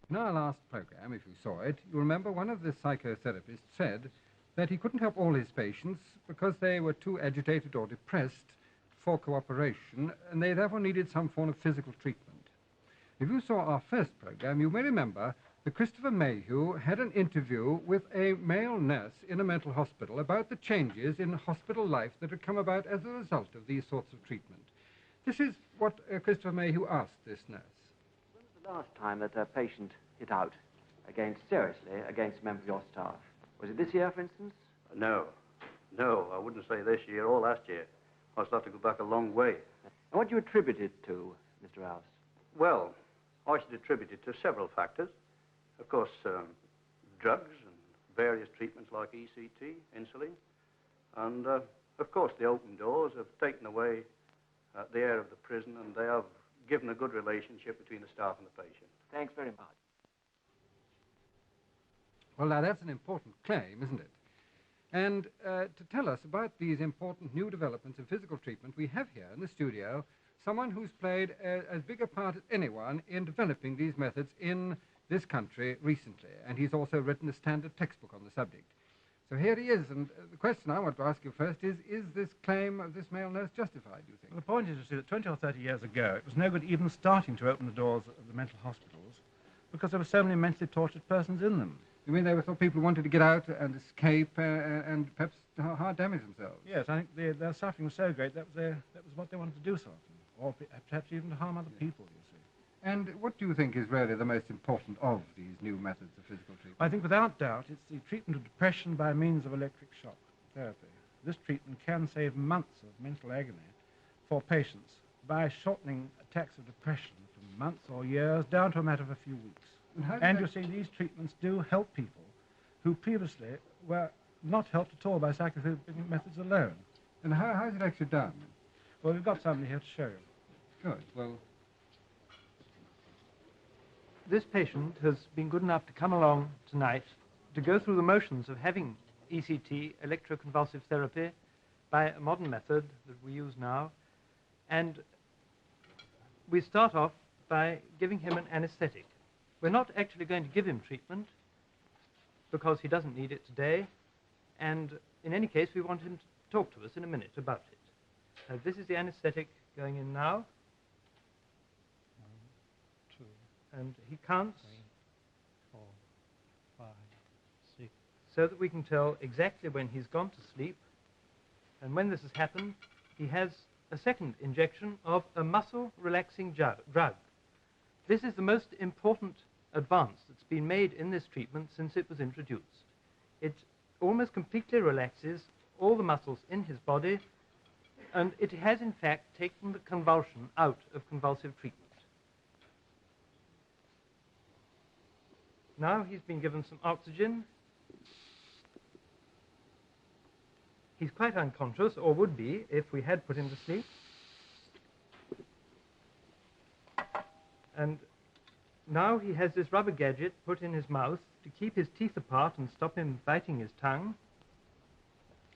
In our last program, if you saw it, you remember one of the psychotherapists said that he couldn't help all his patients because they were too agitated or depressed for cooperation, and they therefore needed some form of physical treatment. If you saw our first program, you may remember that Christopher Mayhew had an interview with a male nurse in a mental hospital about the changes in hospital life that had come about as a result of these sorts of treatment. This is what Christopher Mayhew asked this nurse. When was the last time that a patient hit out seriously against a member of your staff? Was it this year, for instance? No, I wouldn't say this year or last year. I still have to go back a long way. And what do you attribute it to, Mr. Rouse? Well, I should attribute it to several factors. Of course, drugs and various treatments like ECT, insulin, and of course the open doors have taken away the air of the prison, and they have given a good relationship between the staff and the patient. Thanks very much. Well, now that's an important claim, isn't it? And to tell us about these important new developments in physical treatment, we have here in the studio someone who's played as big a part as anyone in developing these methods in this country recently, and he's also written a standard textbook on the subject. So here he is, and the question I want to ask you first is this claim of this male nurse justified, do you think? Well, the point is, you see, that 20 or 30 years ago, it was no good even starting to open the doors of the mental hospitals because there were so many mentally tortured persons in them. You mean they were people who wanted to get out and escape and perhaps hard damage themselves? Yes, I think their suffering was so great that was what they wanted to do so often, or perhaps even to harm other people, you see. And what do you think is really the most important of these new methods of physical treatment? I think without doubt it's the treatment of depression by means of electric shock therapy. This treatment can save months of mental agony for patients by shortening attacks of depression from months or years down to a matter of a few weeks. And you see, these treatments do help people who previously were not helped at all by psychotherapeutic methods alone. And how is it actually done? Well, we've got somebody here to show you. Good. Well, this patient has been good enough to come along tonight to go through the motions of having ECT, electroconvulsive therapy, by a modern method that we use now. And we start off by giving him an anesthetic. We're not actually going to give him treatment because he doesn't need it today. And in any case, we want him to talk to us in a minute about it. This is the anesthetic going in now. 1, 2, and he counts 3, 4, 5, 6. So that we can tell exactly when he's gone to sleep. And when this has happened, he has a second injection of a muscle-relaxing drug. This is the most important advance that's been made in this treatment since it was introduced. It almost completely relaxes all the muscles in his body, and it has in fact taken the convulsion out of convulsive treatment. Now he's been given some oxygen. He's quite unconscious, or would be if we had put him to sleep. And now he has this rubber gadget put in his mouth to keep his teeth apart and stop him biting his tongue.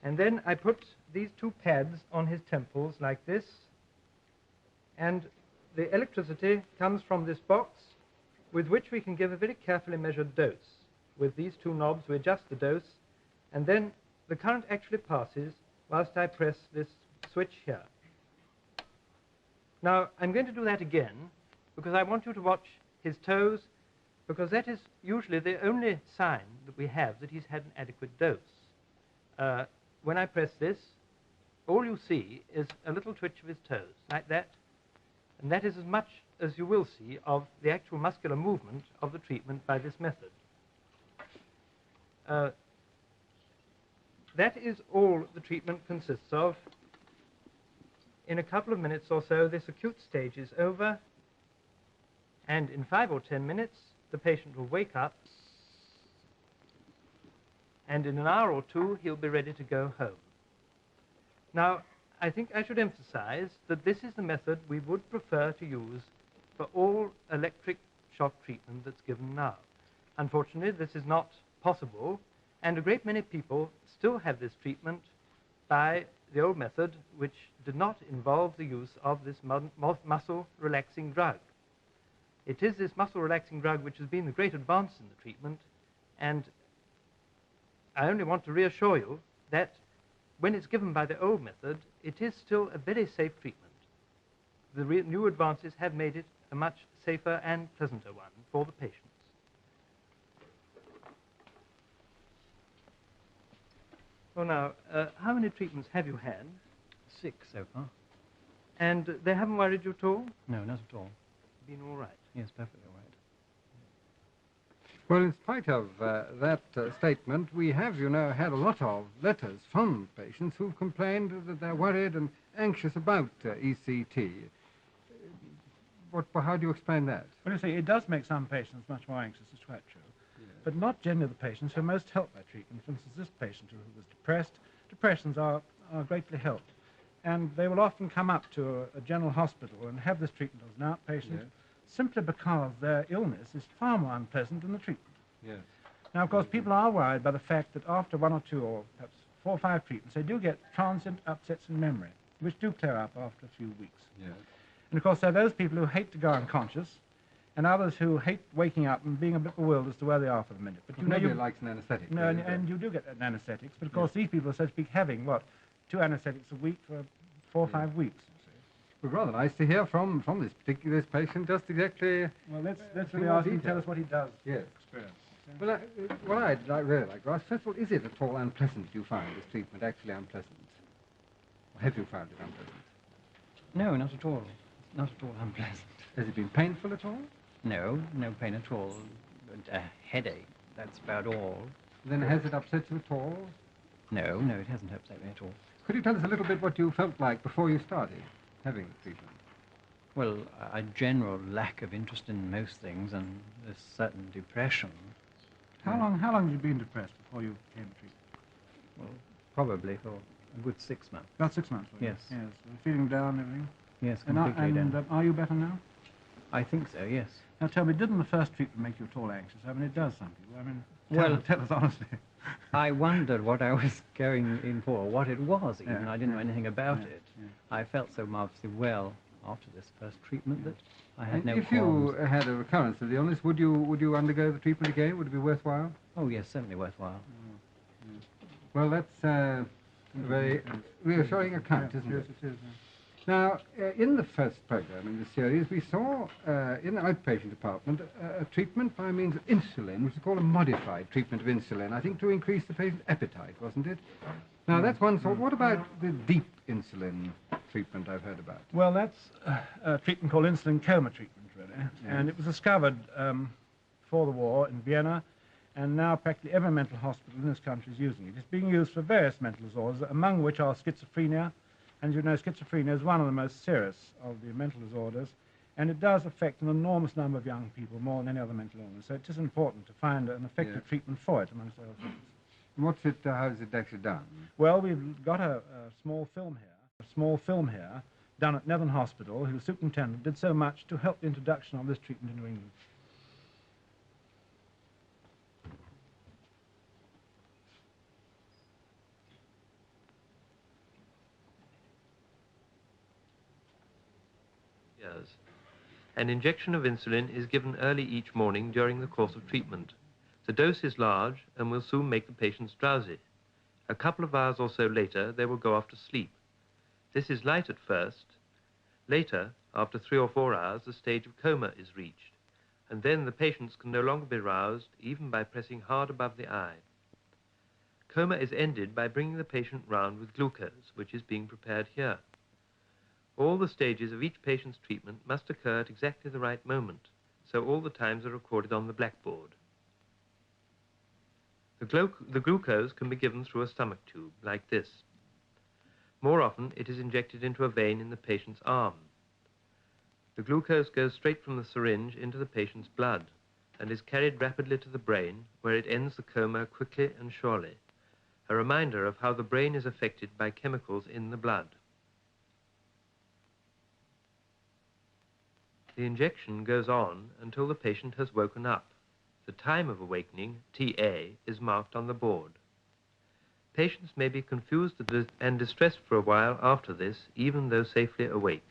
And then I put these two pads on his temples like this, and the electricity comes from this box with which we can give a very carefully measured dose. With these two knobs we adjust the dose, and then the current actually passes whilst I press this switch here. Now I'm going to do that again because I want you to watch his toes, because that is usually the only sign that we have that he's had an adequate dose. When I press this, all you see is a little twitch of his toes, like that, and that is as much as you will see of the actual muscular movement of the treatment by this method. That is all the treatment consists of. In a couple of minutes or so, this acute stage is over, and in 5 or 10 minutes, the patient will wake up, and in an hour or two, he'll be ready to go home. Now, I think I should emphasize that this is the method we would prefer to use for all electric shock treatment that's given now. Unfortunately, this is not possible, and a great many people still have this treatment by the old method, which did not involve the use of this muscle-relaxing drug. It is this muscle-relaxing drug which has been the great advance in the treatment, and I only want to reassure you that when it's given by the old method, it is still a very safe treatment. The new advances have made it a much safer and pleasanter one for the patients. Well, now, how many treatments have you had? 6 so far. And they haven't worried you at all? No, not at all. Been all right? Yes, perfectly all right. Well, in spite of that statement, we have, you know, had a lot of letters from patients who've complained that they're worried and anxious about ECT. How do you explain that? Well, you see, it does make some patients much more anxious, it's quite true. But not generally the patients who are most helped by treatment. For instance, this patient who was depressed, depressions are greatly helped. And they will often come up to a general hospital and have this treatment as an outpatient, simply because their illness is far more unpleasant than the treatment. Yes. Now, of course, people are worried by the fact that after 1 or 2 or perhaps 4 or 5 treatments, they do get transient upsets in memory, which do clear up after a few weeks. Yes. And of course, there are those people who hate to go unconscious, and others who hate waking up and being a bit bewildered as to where they are for the minute. But nobody likes an anaesthetic. No, and you do get anaesthetics, but of course these people are, so to speak, having, 2 anaesthetics a week for 4 or 5 weeks. Well, rather nice to hear from this patient just exactly... Well, let's really ask him to tell us what he does. Yes. Experience. Well, what I'd really like to ask, first of all, is it at all unpleasant, do you find this treatment actually unpleasant? Or have you found it unpleasant? No, not at all. Not at all unpleasant. Has it been painful at all? No, no pain at all. But a headache, that's about all. Then has it upset you at all? No, it hasn't upset me at all. Could you tell us a little bit what you felt like before you started having the treatment? Well, a general lack of interest in most things and a certain depression. How long had you been depressed before you came to treatment? Well, probably for a good 6 months. About 6 months, Yes. Yes. Feeling down and everything? Yes, And, completely down. are you better now? I think so, yes. Now tell me, didn't the first treatment make you at all anxious? I mean, it does some people. I mean, tell us honestly. I wondered what I was going in for, what it was even. Yeah, I didn't know yeah, anything about yeah, it. yeah. I felt so marvelously well after this first treatment that I had And no if qualms. you had a recurrence of the illness, would you undergo the treatment again? Would it be worthwhile? Oh, yes, certainly worthwhile. Well, that's a very reassuring account, isn't it? Yes, it is. Now, in the first program in the series, we saw in the outpatient department a treatment by means of insulin, which is called a modified treatment of insulin, I think to increase the patient's appetite, wasn't it? Now, that's one sort. What about the deep insulin treatment I've heard about? Well, that's a treatment called insulin coma treatment, really. And it was discovered before the war in Vienna, and now practically every mental hospital in this country is using it. It's being used for various mental disorders, among which are schizophrenia. And you know, schizophrenia is one of the most serious of the mental disorders, and it does affect an enormous number of young people, more than any other mental illness. So it is important to find an effective treatment for it, amongst other things. How is it actually done? Well, we've got a small film here, done at Netherland Hospital, whose superintendent did so much to help the introduction of this treatment into England. An injection of insulin is given early each morning during the course of treatment. The dose is large and will soon make the patients drowsy. A couple of hours or so later, they will go off to sleep. This is light at first. Later, after 3 or 4 hours, the stage of coma is reached, and then the patients can no longer be roused, even by pressing hard above the eye. Coma is ended by bringing the patient round with glucose, which is being prepared here. All the stages of each patient's treatment must occur at exactly the right moment, so all the times are recorded on the blackboard. The glucose can be given through a stomach tube, like this. More often, it is injected into a vein in the patient's arm. The glucose goes straight from the syringe into the patient's blood and is carried rapidly to the brain, where it ends the coma quickly and surely, a reminder of how the brain is affected by chemicals in the blood. The injection goes on until the patient has woken up. The time of awakening, TA, is marked on the board. Patients may be confused and distressed for a while after this, even though safely awake.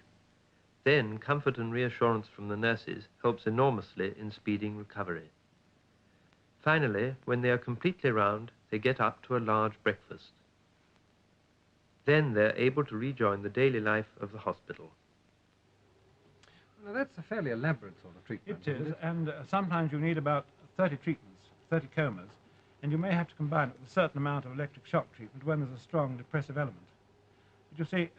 Then comfort and reassurance from the nurses helps enormously in speeding recovery. Finally, when they are completely round, they get up to a large breakfast. Then they're able to rejoin the daily life of the hospital. Now, that's a fairly elaborate sort of treatment. It isn't is, and sometimes you need about 30 treatments, 30 comas, and you may have to combine it with a certain amount of electric shock treatment when there's a strong depressive element. But you see,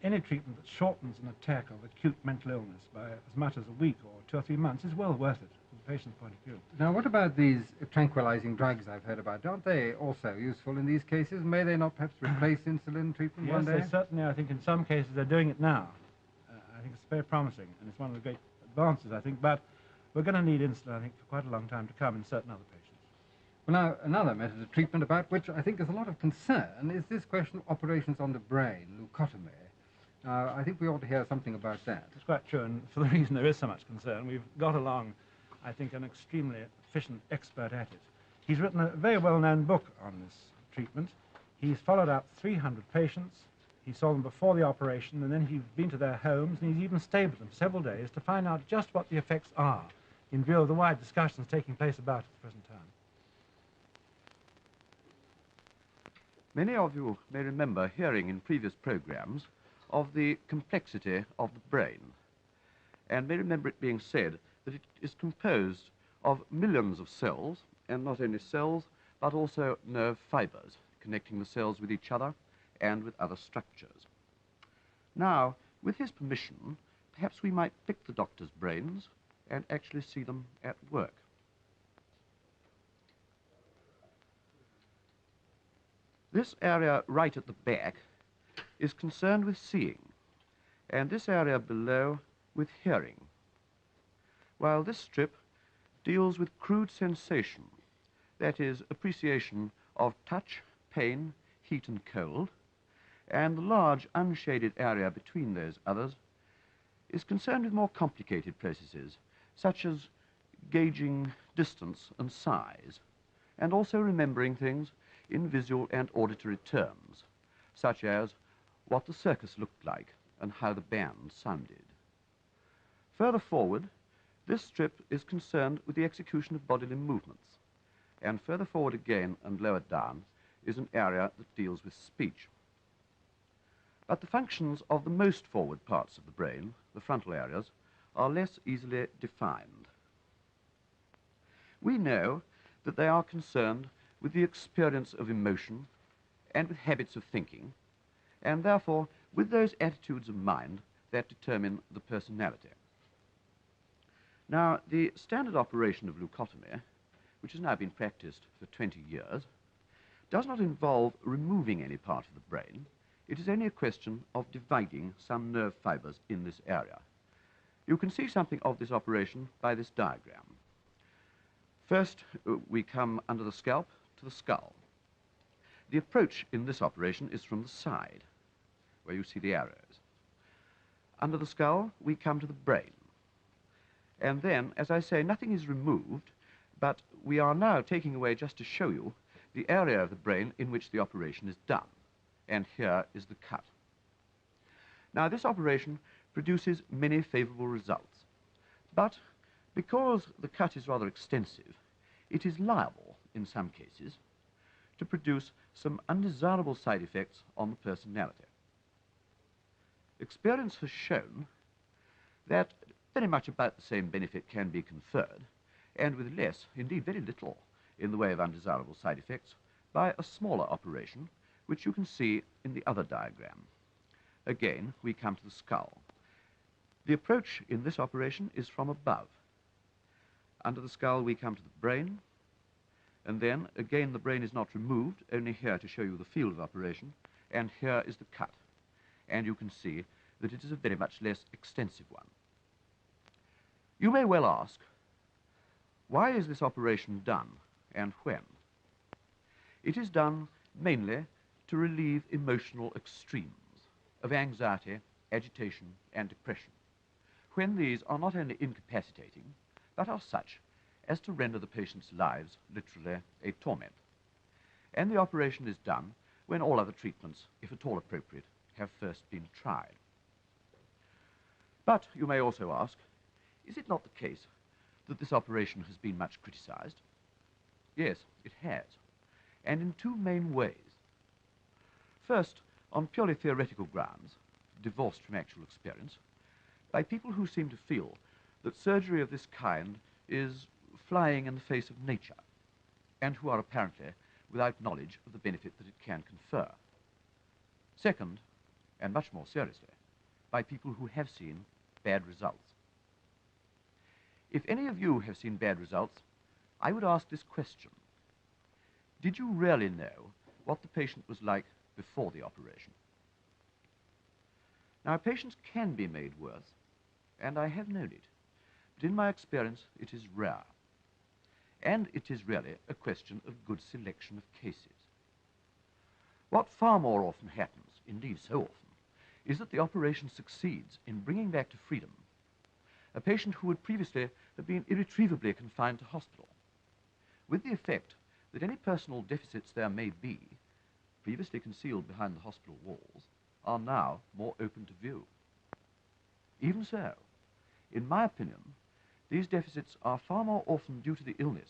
any treatment that shortens an attack of acute mental illness by as much as a week or 2 or 3 months is well worth it from the patient's point of view. Now, what about these tranquilizing drugs I've heard about? Aren't they also useful in these cases? May they not perhaps replace insulin treatment one Yes, day? they certainly, I think in some cases they're doing it now. I think it's very promising, and it's one of the great advances, I think, but we're going to need insulin, I think, for quite a long time to come in certain other patients. Well, now, another method of treatment about which I think there's a lot of concern is this question of operations on the brain, leucotomy. I think we ought to hear something about that. It's quite true, and for the reason there is so much concern, we've got along, I think, an extremely efficient expert at it. He's written a very well-known book on this treatment. He's followed up 300 patients. He saw them before the operation, and then he's been to their homes, and he's even stayed with them for several days to find out just what the effects are, in view of the wide discussions taking place about it at the present time. Many of you may remember hearing in previous programs of the complexity of the brain, and may remember it being said that it is composed of millions of cells, and not only cells, but also nerve fibers connecting the cells with each other and with other structures. Now, with his permission, perhaps we might pick the doctor's brains and actually see them at work. This area right at the back is concerned with seeing, and this area below with hearing, while this strip deals with crude sensation, that is, appreciation of touch, pain, heat and cold, and the large unshaded area between those others is concerned with more complicated processes, such as gauging distance and size, and also remembering things in visual and auditory terms, such as what the circus looked like and how the band sounded. Further forward, this strip is concerned with the execution of bodily movements, and further forward again and lower down is an area that deals with speech. But the functions of the most forward parts of the brain, the frontal areas, are less easily defined. We know that they are concerned with the experience of emotion and with habits of thinking, and therefore with those attitudes of mind that determine the personality. Now, the standard operation of leucotomy, which has now been practiced for 20 years, does not involve removing any part of the brain. It is only a question of dividing some nerve fibers in this area. You can see something of this operation by this diagram. First, we come under the scalp to the skull. The approach in this operation is from the side, where you see the arrows. Under the skull, we come to the brain. And then, as I say, nothing is removed, but we are now taking away, just to show you, the area of the brain in which the operation is done. And here is the cut. Now, this operation produces many favorable results, but because the cut is rather extensive, it is liable, in some cases, to produce some undesirable side effects on the personality. Experience has shown that very much about the same benefit can be conferred, and with less, indeed very little, in the way of undesirable side effects, by a smaller operation, which you can see in the other diagram. Again, we come to the skull. The approach in this operation is from above. Under the skull, we come to the brain, and then, again, the brain is not removed, only here to show you the field of operation, and here is the cut. And you can see that it is a very much less extensive one. You may well ask, why is this operation done, and when? It is done mainly to relieve emotional extremes of anxiety, agitation, and depression, when these are not only incapacitating, but are such as to render the patient's lives literally a torment. And the operation is done when all other treatments, if at all appropriate, have first been tried. But you may also ask, is it not the case that this operation has been much criticized? Yes, it has, and in two main ways. First, on purely theoretical grounds, divorced from actual experience, by people who seem to feel that surgery of this kind is flying in the face of nature, and who are apparently without knowledge of the benefit that it can confer. Second, and much more seriously, by people who have seen bad results. If any of you have seen bad results, I would ask this question. Did you really know what the patient was like before the operation? Now, patients can be made worse, and I have known it, but in my experience, it is rare. And it is really a question of good selection of cases. What far more often happens, indeed so often, is that the operation succeeds in bringing back to freedom a patient who would previously have been irretrievably confined to hospital, with the effect that any personal deficits there may be, previously concealed behind the hospital walls, are now more open to view. Even so, in my opinion, these deficits are far more often due to the illness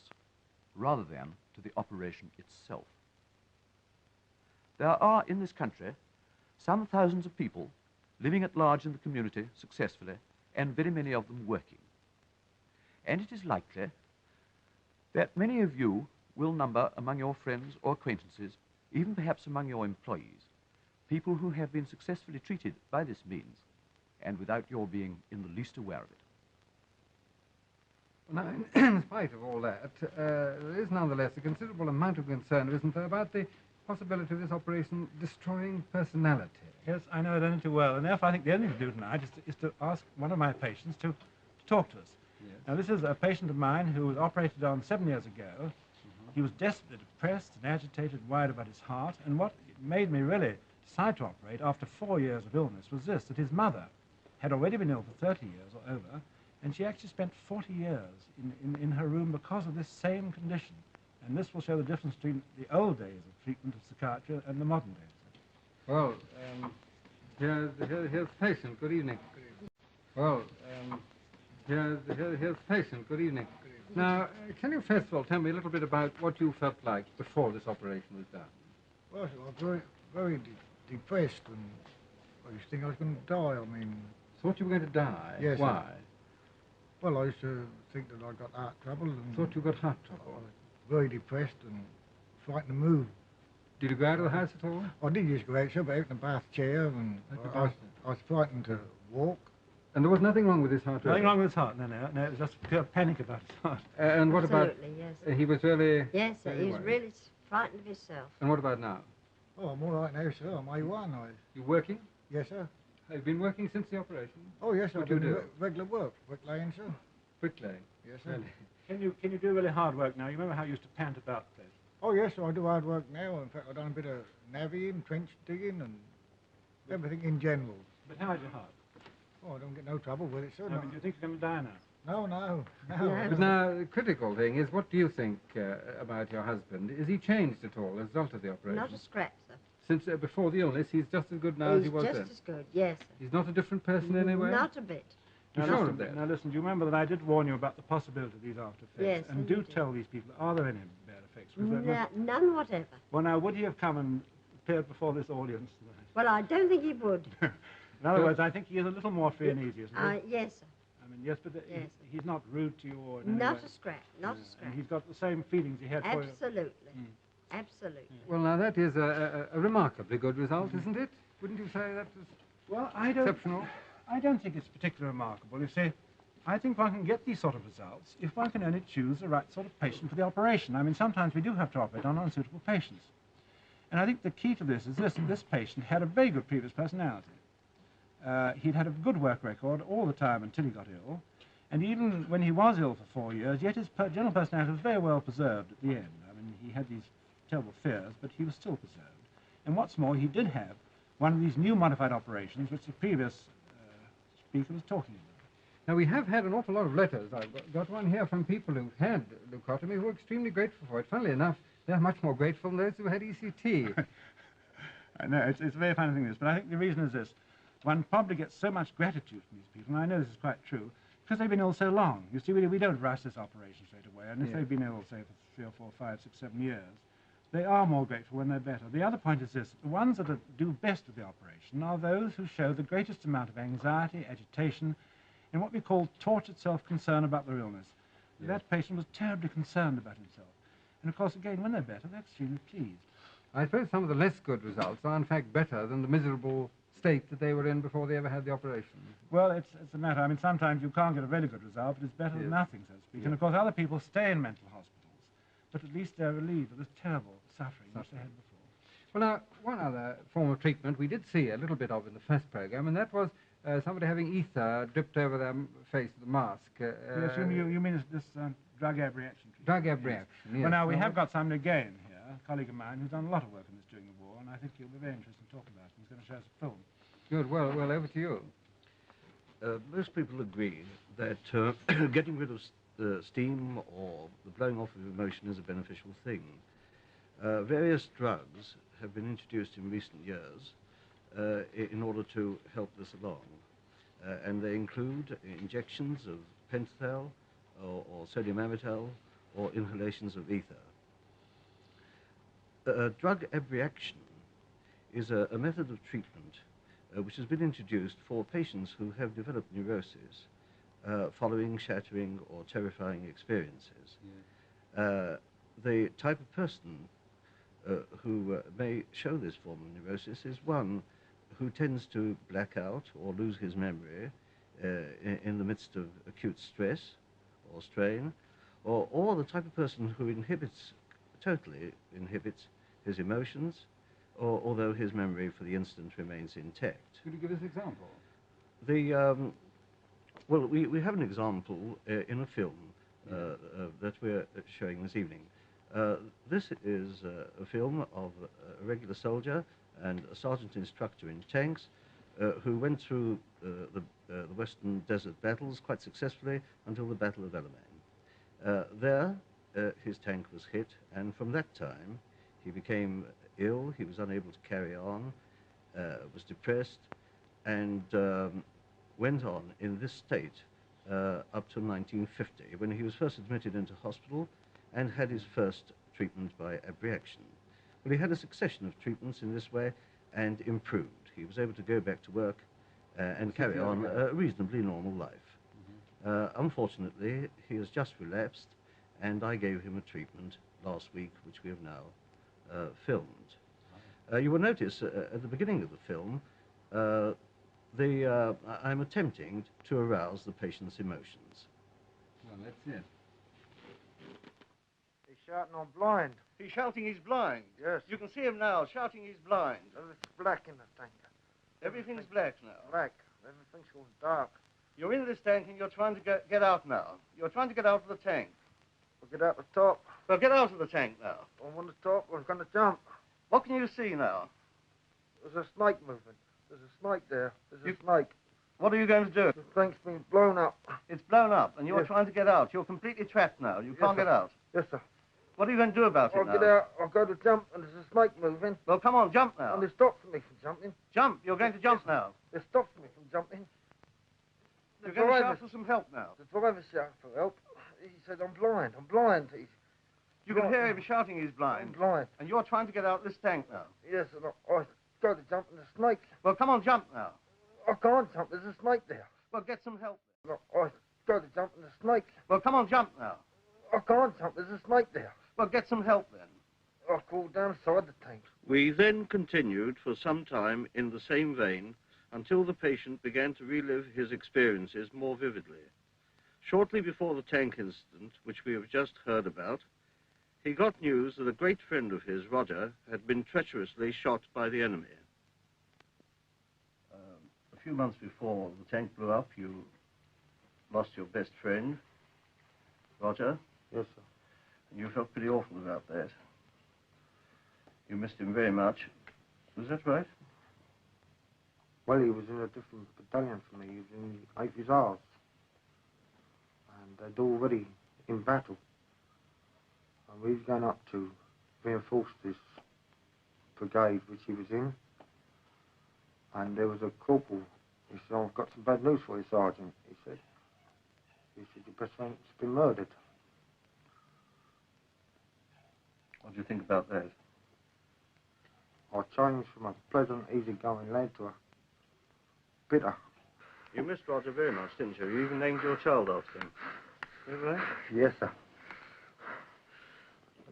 rather than to the operation itself. There are in this country some thousands of people living at large in the community successfully, and very many of them working. And it is likely that many of you will number among your friends or acquaintances, even perhaps among your employees, people who have been successfully treated by this means, and without your being in the least aware of it. Now, in spite of all that, there is nonetheless a considerable amount of concern, isn't there, about the possibility of this operation destroying personality? Yes, I know it only too well, and therefore I think the only thing to do tonight is to ask one of my patients to talk to us. Yes. Now, this is a patient of mine who was operated on 7 years ago. He was desperately depressed and agitated, worried about his heart, and what made me really decide to operate after 4 years of illness was this, that his mother had already been ill for 30 years or over, and she actually spent 40 years in her room because of this same condition. And this will show the difference between the old days of treatment of psychiatry and the modern days. Well, here's the patient. Good evening. Well, here's the patient. Good evening. Now, can you first of all tell me a little bit about what you felt like before this operation was done? Well, I was very depressed, and I used to think I was going to die. I mean... Thought you were going to die? Yes. Why? Well, I used to think that I got heart trouble. And Thought you got heart trouble? I was very depressed and frightened to move. Did you go out of the house at all? I did used to go out, sir, but out in the bath chair, and I was frightened to walk. And there was nothing wrong with his heart? Nothing wrong with his heart, no, it was just pure panic about his heart. And what Absolutely, about... yes. He was really... Yes, sir, he was really frightened of himself. And what about now? Oh, I'm all right now, sir. I'm A1. You working? Yes, sir. Have you been working since the operation? Oh, yes, sir. What do you do? Regular work, bricklaying, sir. Bricklaying? Yes, sir. Really? Can you do really hard work now? You remember how you used to pant about the place? Oh, yes, sir. I do hard work now. In fact, I've done a bit of navying, trench digging, and everything in general. But how is your heart? Oh, I don't get no trouble with it, sir. No, but do you think you're going to die now? No. But now, the critical thing is, what do you think about your husband? Is he changed at all as a result of the operation? Not a scratch, sir. Since before the illness, he's just as good now as he was then? He's just as good, yes, sir. He's not a different person anyway? Not a bit. You're sure of that? Now listen, do you remember that I did warn you about the possibility of these after effects? Yes, and do tell these people, are there any bad effects? None whatever. Well, now, would he have come and appeared before this audience tonight? Well, I don't think he would. In other words, I think he is a little more free and easy, isn't he? Yes, sir. I mean, yes, but Yes, he's not rude to you or in any Not way. a scratch, not a And scratch. he's got the same feelings he had for you. Absolutely. Absolutely. Well, now, that is a remarkably good result, isn't it? Wouldn't you say that was Well, exceptional? I don't think it's particularly remarkable. You see, I think one can get these sort of results if one can only choose the right sort of patient for the operation. I mean, sometimes we do have to operate on unsuitable patients. And I think the key to this is this patient had a very good previous personality. He'd had a good work record all the time until he got ill. And even when he was ill for 4 years, yet his general personality was very well preserved at the end. I mean, he had these terrible fears, but he was still preserved. And what's more, he did have one of these new modified operations which the previous speaker was talking about. Now, we have had an awful lot of letters. I've got one here from people who've had leucotomy who are extremely grateful for it. Funnily enough, they're much more grateful than those who had ECT. I know, it's a very funny thing, this, but I think the reason is this, one probably gets so much gratitude from these people, and I know this is quite true, because they've been ill so long. You see, we don't rush this operation straight away, and if they've been ill, say, for 3 or 4, 5, 6, 7 years, they are more grateful when they're better. The other point is this: the ones that do best with the operation are those who show the greatest amount of anxiety, agitation, and what we call tortured self-concern about their illness. Yes. That patient was terribly concerned about himself. And of course, again, when they're better, they're extremely pleased. I suppose some of the less good results are, in fact, better than the miserable state that they were in before they ever had the operation. Well, it's a matter. I mean, sometimes you can't get a very good result, but it's better than nothing, so to speak. And of course, other people stay in mental hospitals, but at least they're relieved of this terrible suffering which they had before. Well, now, one other form of treatment we did see a little bit of in the first program, and that was somebody having ether dripped over their face with a mask. Yes, you mean this drug abreaction treatment? Drug abreaction, yes. Well, now, we have got somebody again here, a colleague of mine, who's done a lot of work on this during the war, and I think he'll be very interested in talking about it. He's going to show us a film. Good. Well, over to you. Most people agree that getting rid of steam or the blowing off of emotion is a beneficial thing. Various drugs have been introduced in recent years in order to help this along. And they include injections of pentothal or sodium amytal or inhalations of ether. Drug abreaction is a method of treatment which has been introduced for patients who have developed neurosis following shattering or terrifying experiences. Yes. The type of person who may show this form of neurosis is one who tends to black out or lose his memory in the midst of acute stress or strain, or the type of person who totally inhibits his emotions, although his memory for the incident remains intact. Could you give us an example? Well, we have an example in a film that we're showing this evening. This is a film of a regular soldier and a sergeant instructor in tanks who went through the Western Desert battles quite successfully until the Battle of Alamein. There, his tank was hit, and from that time, he became ill, he was unable to carry on, was depressed, and went on in this state up to 1950, when he was first admitted into hospital and had his first treatment by abreaction. Well, he had a succession of treatments in this way and improved. He was able to go back to work and carry on a reasonably normal life. Unfortunately, he has just relapsed, and I gave him a treatment last week, which we have now filmed. You will notice at the beginning of the film, I'm attempting to arouse the patient's emotions. Well, that's it. He's shouting, I'm blind. He's shouting he's blind. Yes. You can see him now, shouting he's blind. It's black in the tank. Everything's black now. Black. Everything's gone dark. You're in this tank and you're trying to get out now. You're trying to get out of the tank. We'll get out the top. Well, get out of the tank now. I'm on the top. I'm going to jump. What can you see now? There's a snake moving. There's a snake there. There's a snake. What are you going to do? The tank's been blown up. It's blown up and you're Yes. trying to get out. You're completely trapped now. You can't sir. get out. Yes, sir. What are you going to do about I'll it now? get out. I'll go to jump, and there's a snake moving. Well, come on, jump now. And it stops me from jumping. Jump. You're going to jump now. It stops me from jumping. You're going to shout for some help now. The driver shouted for help. He said, I'm blind. I'm blind. You can hear him shouting he's blind. I'm blind. And you're trying to get out this tank now. Yes, and I go to jump, and the snake. Well, come on, jump now. I can't jump. There's a snake there. Well, get some help. I go to jump, and the snake. Well, come on, jump now. I can't jump. There's a snake there. Well, get some help then. I crawled down inside the tank. We then continued for some time in the same vein until the patient began to relive his experiences more vividly. Shortly before the tank incident, which we have just heard about, he got news that a great friend of his, Roger, had been treacherously shot by the enemy. A few months before the tank blew up, you lost your best friend, Roger. Yes, sir. And you felt pretty awful about that. You missed him very much. Was that right? Well, he was in a different battalion from me. He was in the 8th Hussars. And they'd already in battle. And we was going up to reinforce this brigade which he was in. And there was a corporal He said, I've got some bad news for you, Sergeant, he said. He said, your best friend's been murdered. What do you think about that? I changed from a pleasant, easygoing lad to a bitter. You missed Roger very much, didn't you? You even named your child after him. Is that right? Yes, sir.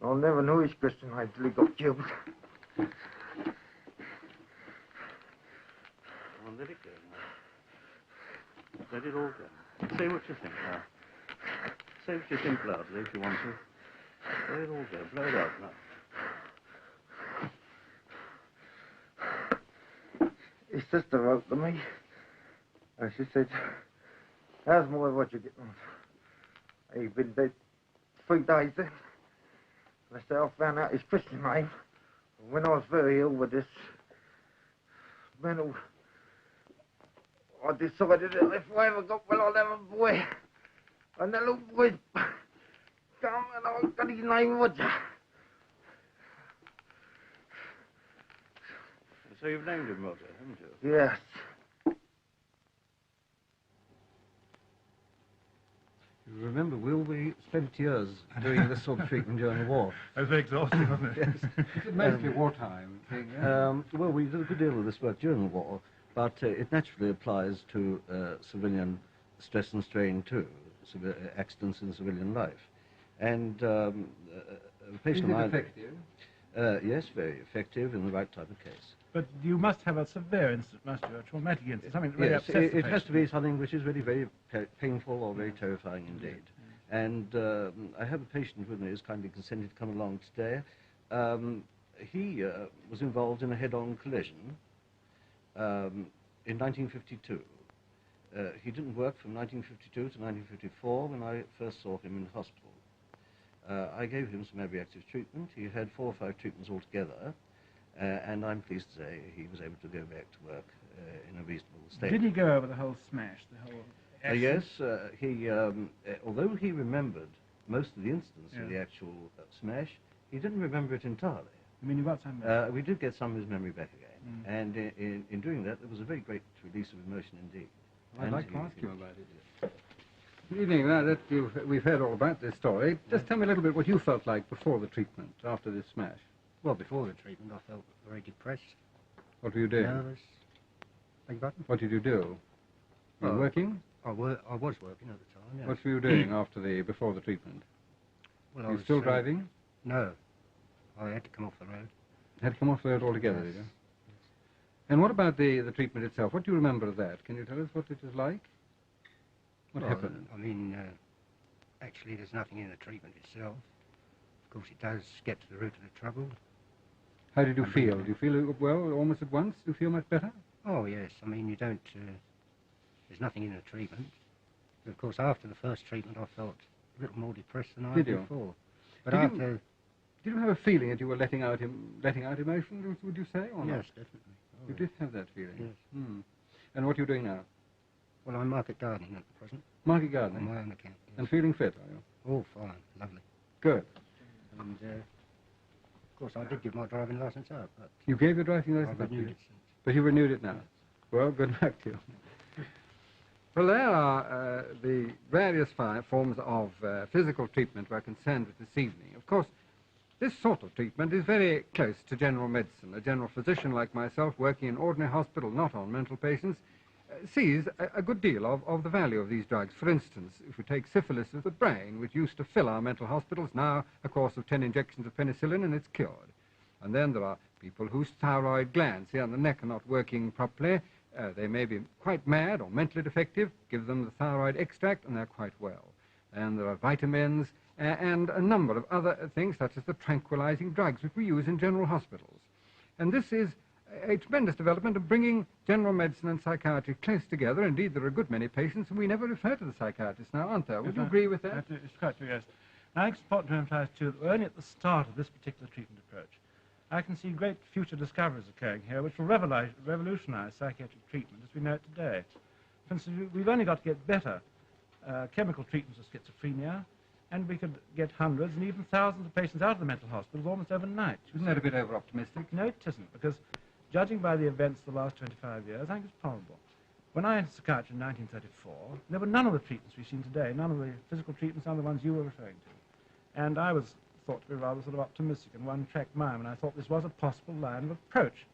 I never knew his Christian name till he got killed. Well, let it go now. Let it all go. Say what you think now. Say what you think loudly if you want to. Let it all go. Blow it out now. His sister wrote to me, and she said, how's my Roger getting on? He'd been dead 3 days then. And I said, I found out his Christian name. And when I was very ill with this mental, I decided that if I ever got well, I'd have a boy. And that little boy come and I got his name Roger. So you've named him Roger, haven't you? Yes. You remember, Will, we spent years doing this sort of treatment during the war. That was very exhausting, wasn't it? Yes. Is it mostly wartime thing? Yeah? Well, we did a good deal of this work during the war, but it naturally applies to civilian stress and strain too, accidents in civilian life. And a patient of mine... effective? Yes, very effective in the right type of case. But you must have a severe incident, must you? A traumatic incident, something that really Yes, upsets the it has to be patient. something which is really very painful or very terrifying indeed. And I have a patient with me who's kindly consented to come along today. He was involved in a head-on collision in 1952. He didn't work from 1952 to 1954 when I first saw him in hospital. I gave him some abreactive treatment. He had 4 or 5 treatments altogether. And I'm pleased to say he was able to go back to work in a reasonable state. Did he go over the whole smash, the whole accident? Yes, he, although he remembered most of the incidents of the actual smash, he didn't remember it entirely. I mean, you got some memory? We did get some of his memory back again. And in doing that, there was a very great release of emotion indeed. I'd like to ask you about it. Good evening. Now that we've heard all about this story, just tell me a little bit what you felt like before the treatment, after this smash. Well, before the treatment, I felt very depressed. What were you doing? Nervous. Beg your pardon? What did you do? Were you working? I was working at the time, yes. What were you doing before the treatment? Well, Were you still driving? No. I had to come off the road. Had to come off the road altogether, did you? Yes. And what about the treatment itself? What do you remember of that? Can you tell us what it was like? What happened? I mean, actually, there's nothing in the treatment itself. Of course, it does get to the root of the trouble. How did you feel? Do you feel well almost at once? Do you feel much better? Oh, yes. I mean, you don't... there's nothing in the treatment. But of course, after the first treatment, I felt a little more depressed than I had before. But did you have a feeling that you were letting out emotion, would you say, or not? Yes, definitely. Oh, you did have that feeling? Yes. Hmm. And what are you doing now? Well, I'm market gardening at the present. Market gardening? On my own account, yes. And feeling fit, are you? Oh, fine. Lovely. Good. And, of course, I did give my driving licence up, but... You gave your driving licence I've renewed it since. But you renewed it now? Well, good luck to you. Well, there are the various forms of physical treatment we're concerned with this evening. Of course, this sort of treatment is very close to general medicine. A general physician like myself, working in ordinary hospital, not on mental patients, sees a good deal of the value of these drugs. For instance, if we take syphilis of the brain, which used to fill our mental hospitals, now a course of 10 injections of penicillin and it's cured. And then there are people whose thyroid glands here on the neck are not working properly. They may be quite mad or mentally defective. Give them the thyroid extract and they're quite well. And there are vitamins and a number of other things, such as the tranquilizing drugs, which we use in general hospitals. And this is a tremendous development of bringing general medicine and psychiatry close together. Indeed, there are a good many patients and we never refer to the psychiatrists now, aren't there? Would you agree with that? It's quite true, yes. Now, it's important to emphasize, too, that we're only at the start of this particular treatment approach. I can see great future discoveries occurring here which will revolutionize psychiatric treatment as we know it today. For instance, we've only got to get better chemical treatments of schizophrenia, and we could get hundreds and even thousands of patients out of the mental hospitals almost overnight. Isn't that a bit over-optimistic? No, it isn't, because judging by the events of the last 25 years, I think it's probable. When I entered psychiatry in 1934, there were none of the treatments we've seen today, none of the physical treatments, none of the ones you were referring to. And I was thought to be rather sort of optimistic and one-track mind, and I thought this was a possible line of approach.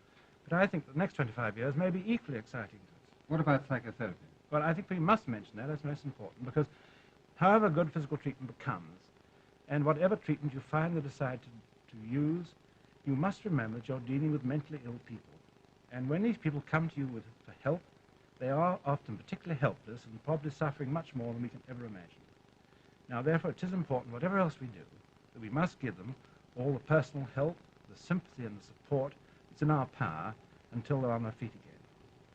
But I think the next 25 years may be equally exciting to us. What about psychotherapy? Well, I think we must mention that. That's most important, because however good physical treatment becomes, and whatever treatment you finally decide to use, you must remember that you're dealing with mentally ill people. And when these people come to you for help, they are often particularly helpless and probably suffering much more than we can ever imagine. Now, therefore, it is important, whatever else we do, that we must give them all the personal help, the sympathy and the support that's in our power until they're on their feet again.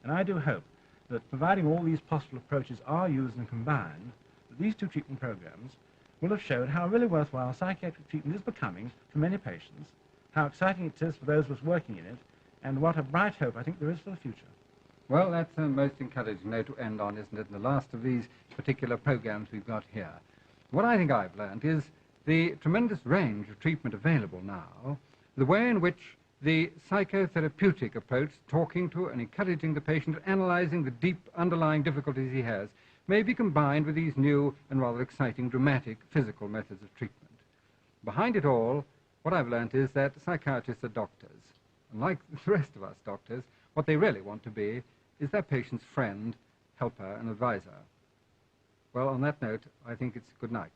And I do hope that providing all these possible approaches are used and combined, that these two treatment programs will have shown how really worthwhile psychiatric treatment is becoming for many patients, how exciting it is for those of us working in it, and what a bright hope I think there is for the future. Well, that's a most encouraging note to end on, isn't it, in the last of these particular programs we've got here. What I think I've learned is the tremendous range of treatment available now, the way in which the psychotherapeutic approach, talking to and encouraging the patient, analyzing the deep underlying difficulties he has, may be combined with these new and rather exciting dramatic physical methods of treatment. Behind it all, what I've learnt is that psychiatrists are doctors. And like the rest of us doctors, what they really want to be is their patient's friend, helper, and advisor. Well, on that note, I think it's good night.